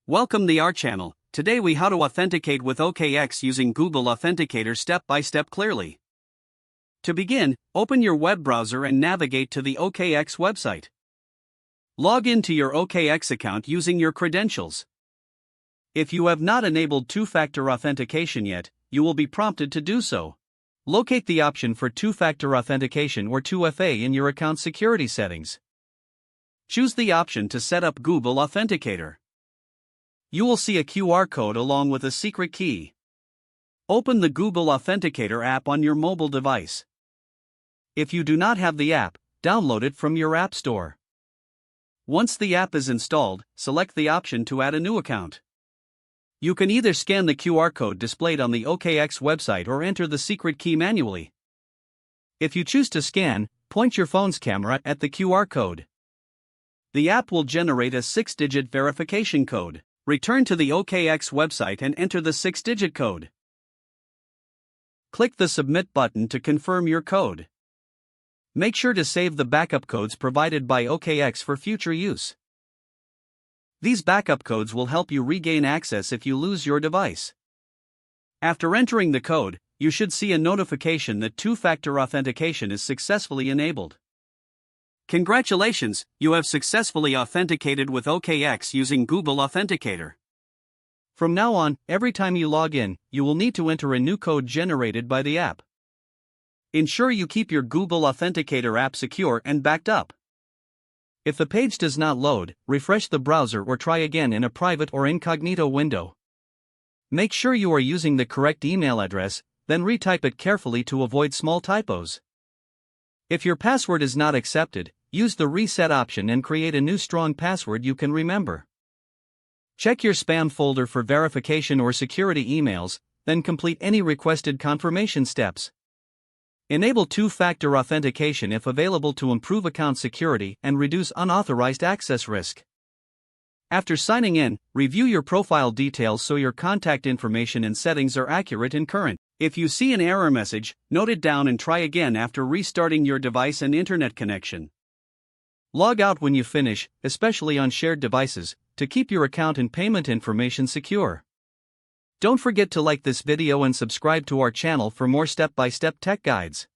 Welcome to our channel. Today we how to authenticate with OKX using Google Authenticator step by step clearly. To begin, open your web browser and navigate to the OKX website. Log into your OKX account using your credentials. If you have not enabled two-factor authentication yet, you will be prompted to do so. Locate the option for two-factor authentication or 2FA in your account security settings. Choose the option to set up Google Authenticator. You will see a QR code along with a secret key. Open the Google Authenticator app on your mobile device. If you do not have the app, download it from your App Store. Once the app is installed, select the option to add a new account. You can either scan the QR code displayed on the OKX website or enter the secret key manually. If you choose to scan, point your phone's camera at the QR code. The app will generate a 6-digit verification code. Return to the OKX website and enter the 6-digit code. Click the Submit button to confirm your code. Make sure to save the backup codes provided by OKX for future use. These backup codes will help you regain access if you lose your device. After entering the code, you should see a notification that two-factor authentication is successfully enabled. Congratulations, you have successfully authenticated with OKX using Google Authenticator. From now on, every time you log in, you will need to enter a new code generated by the app. Ensure you keep your Google Authenticator app secure and backed up. If the page does not load, refresh the browser or try again in a private or incognito window. Make sure you are using the correct email address, then retype it carefully to avoid small typos. If your password is not accepted, use the reset option and create a new strong password you can remember. Check your spam folder for verification or security emails, then complete any requested confirmation steps. Enable two-factor authentication if available to improve account security and reduce unauthorized access risk. After signing in, review your profile details so your contact information and settings are accurate and current. If you see an error message, note it down and try again after restarting your device and internet connection. Log out when you finish, especially on shared devices, to keep your account and payment information secure. Don't forget to like this video and subscribe to our channel for more step-by-step tech guides.